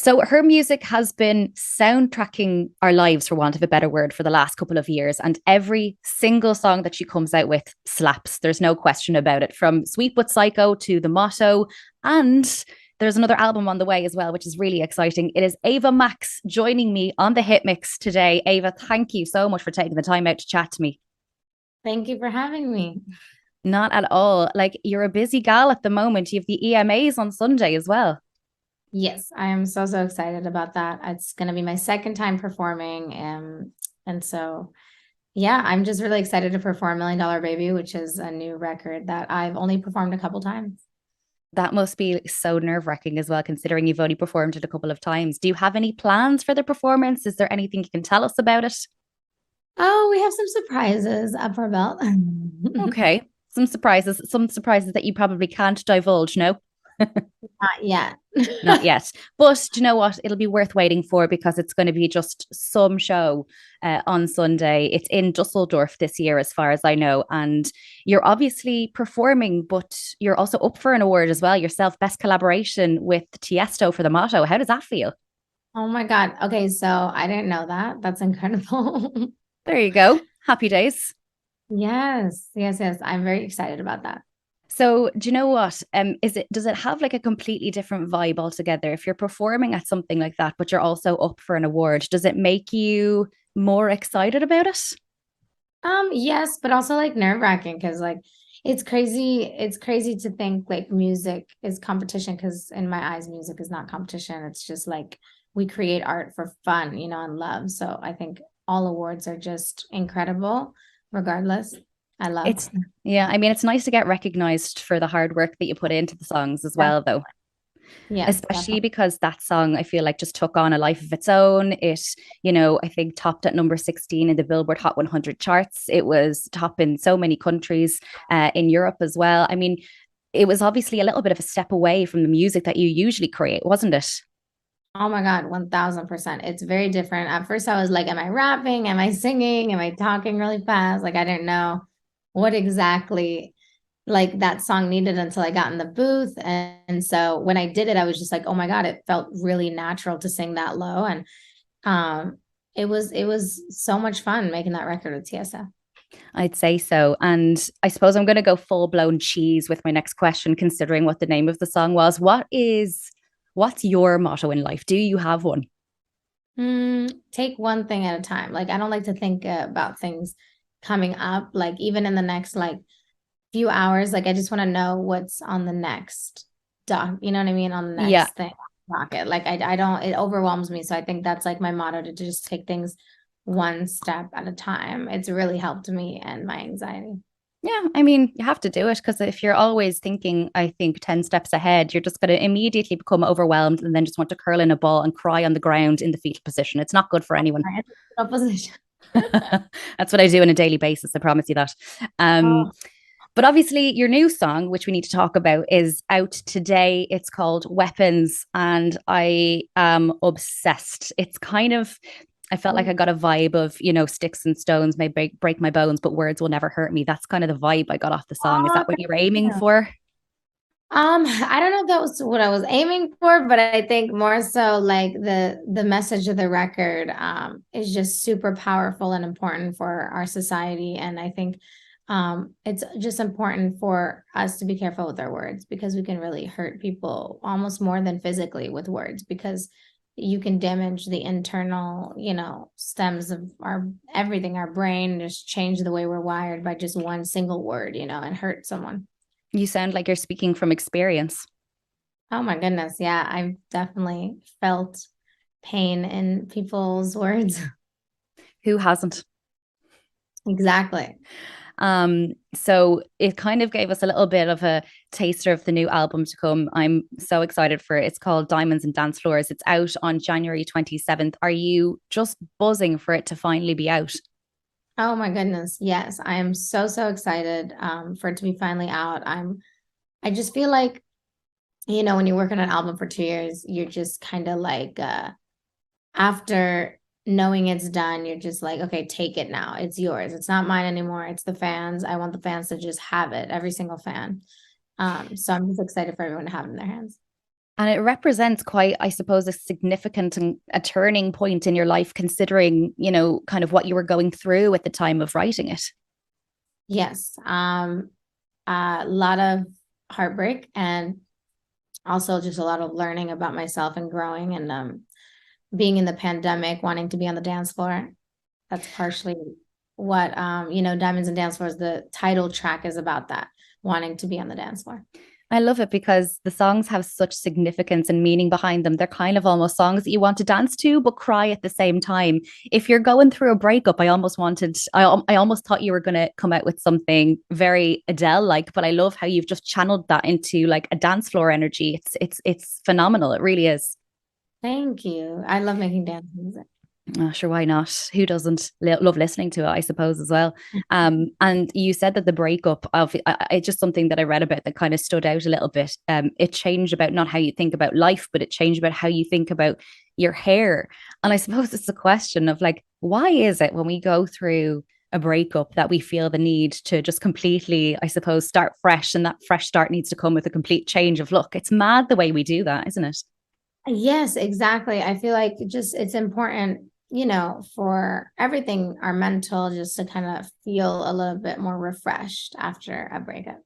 So her music has been soundtracking our lives, for want of a better word, for the last couple of years. And every single song that she comes out with slaps. There's no question about it. From Sweet But Psycho to The Motto. And there's another album on the way as well, which is really exciting. It is Ava Max joining me on the Hit Mix today. Ava, thank you so much for taking the time out to chat to me. Thank you for having me. Not at all. Like, you're a busy gal at the moment. You have the EMAs on Sunday as well. Yes, I am so excited about that. It's going to be my second time performing. And so, yeah, I'm just really excited to perform Million Dollar Baby, which is a new record that I've only performed a couple times. That must be so nerve-wracking as well, considering you've only performed it a couple of times. Do you have any plans for the performance? Is there anything you can tell us about it? Oh, we have some surprises up our belt. Okay. Some surprises that you probably can't divulge, no? Not yet. Not yet. But do you know what? It'll be worth waiting for because it's going to be just some show on Sunday. It's in Dusseldorf this year, as far as I know. And you're obviously performing, but you're also up for an award as well yourself, Best Collaboration with Tiesto for the Motto. How does that feel? Oh my God. Okay, so I didn't know that. That's incredible. There you go. Happy days. Yes. I'm very excited about that. So, do you know what? Does it have like a completely different vibe altogether? If you're performing at something like that, but you're also up for an award, does it make you more excited about it? Yes, but also like nerve-wracking because like it's crazy to think like music is competition because in my eyes, music is not competition. It's just like we create art for fun, and love. So I think all awards are just incredible, regardless. I love It's Yeah, I mean, it's nice to get recognized for the hard work that you put into the songs as that. well, though. Yes, Especially definitely. because that song I feel like just took on a life of its own. I think topped at number 16 in the Billboard Hot 100 charts. It was top in so many countries in Europe as well. I mean, it was obviously a little bit of a step away from the music that you usually create, wasn't it? Oh my God, 1000%. It's very different. At first, I was like, am I rapping? Am I singing? Am I talking really fast? Like, I didn't know what exactly like that song needed until I got in the booth. And so when I did it, I was just like, oh my God, it felt really natural to sing that low. And um it was so much fun making that record with TSF. I'd say so. And I suppose I'm going to go full blown cheese with my next question, considering what the name of the song was. What's your motto in life? Do you have one? Take one thing at a time. Like I don't like to think about things coming up, like even in the next like few hours. Like I just want to know what's on the next you know what I mean? On the Yeah. next thing rocket. Like I don't, it overwhelms me. So I think that's like my motto to just take things one step at a time. It's really helped me and my anxiety. Yeah, I mean, you have to do it because if you're always thinking, I think, 10 steps ahead, you're just going to immediately become overwhelmed and then just want to curl in a ball and cry on the ground in the fetal position. It's not good for anyone. Opposition. That's what I do on a daily basis. I promise you that. Um, Oh, but obviously, your new song, which we need to talk about, is out today. It's called Weapons, and I am obsessed. I felt like I got a vibe of, sticks and stones may break my bones, but words will never hurt me. That's kind of the vibe I got off the song. Is that what thank you were aiming you. for? I don't know if that was what I was aiming for, but I think more so like the message of the record is just super powerful and important for our society. And I think it's just important for us to be careful with our words because we can really hurt people almost more than physically with words because you can damage the internal, stems of our everything, our brain, just change the way we're wired by just one single word, and hurt someone. You sound like you're speaking from experience. Oh my goodness. Yeah, I've definitely felt pain in people's words. Who hasn't? Exactly. So it kind of gave us a little bit of a taster of the new album to come. I'm so excited for it. It's called Diamonds and Dancefloors. It's out on January 27th. Are you just buzzing for it to finally be out? Oh my goodness. Yes, I am so excited for it to be finally out. I just feel like, when you work on an album for 2 years, you're just kind of like after knowing it's done, you're just like, okay, take it now. It's yours. It's not mine anymore. It's the fans. I want the fans to just have it, every single fan. So I'm just excited for everyone to have it in their hands. And it represents quite, I suppose, a significant and a turning point in your life, considering, kind of what you were going through at the time of writing it. Yes. A lot of heartbreak and also just a lot of learning about myself and growing and being in the pandemic, wanting to be on the dance floor. That's partially what, Diamonds and Dancefloors, the title track is about that, wanting to be on the dance floor. I love it because the songs have such significance and meaning behind them. They're kind of almost songs that you want to dance to, but cry at the same time. If you're going through a breakup, I almost thought you were going to come out with something very Adele-like, but I love how you've just channeled that into like a dance floor energy. It's phenomenal. It really is. Thank you. I love making dance music. Oh, sure, why not? Who doesn't love listening to it, I suppose, as well. And you said that the breakup of it's just something that I read about that kind of stood out a little bit. It changed about not how you think about life, but it changed about how you think about your hair. And I suppose it's a question of like, why is it when we go through a breakup that we feel the need to just completely, I suppose, start fresh, and that fresh start needs to come with a complete change of look? It's mad the way we do that, isn't it? Yes, exactly. I feel like it's important, for everything, our mental, just to kind of feel a little bit more refreshed after a breakup.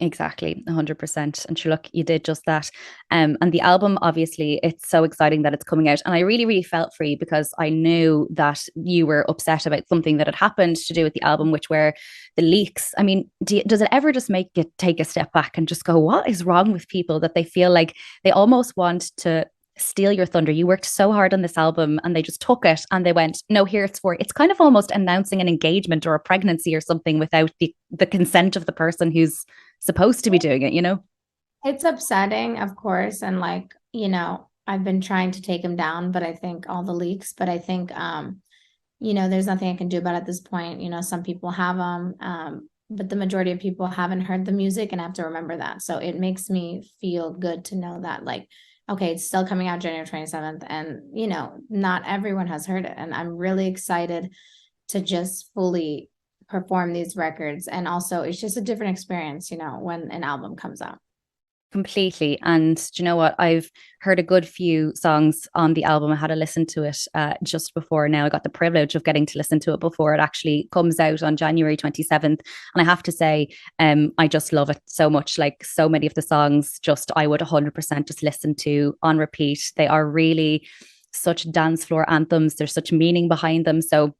Exactly, 100%. And sure, look, you did just that. And the album, obviously, it's so exciting that it's coming out. And I really, really felt for you because I knew that you were upset about something that had happened to do with the album, which were the leaks. I mean, does it ever just make you take a step back and just go, what is wrong with people that they feel like they almost want to steal your thunder? You worked so hard on this album and they just took it and they went, no, here it's kind of almost announcing an engagement or a pregnancy or something without the consent of the person who's supposed to be doing it. It's upsetting, of course, and like, I've been trying to take him down, but I think all the leaks, but I think there's nothing I can do about it at this point. Some people have them, but the majority of people haven't heard the music, and I have to remember that. So it makes me feel good to know that, like, okay, it's still coming out January 27th, and not everyone has heard it, and I'm really excited to just fully perform these records. And also it's just a different experience, when an album comes out. Completely. And do you know what? I've heard a good few songs on the album. I had to listen to it just before now. I got the privilege of getting to listen to it before it actually comes out on January 27th. And I have to say, I just love it so much. Like so many of the songs, just I would 100% just listen to on repeat. They are really such dance floor anthems. There's such meaning behind them. So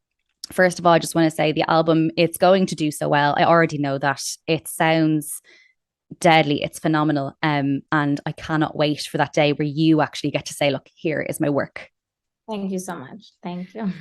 first of all, I just want to say the album, it's going to do so well. I already know that. It sounds deadly. It's phenomenal. And I cannot wait for that day where you actually get to say, look, here is my work. Thank you so much. Thank you.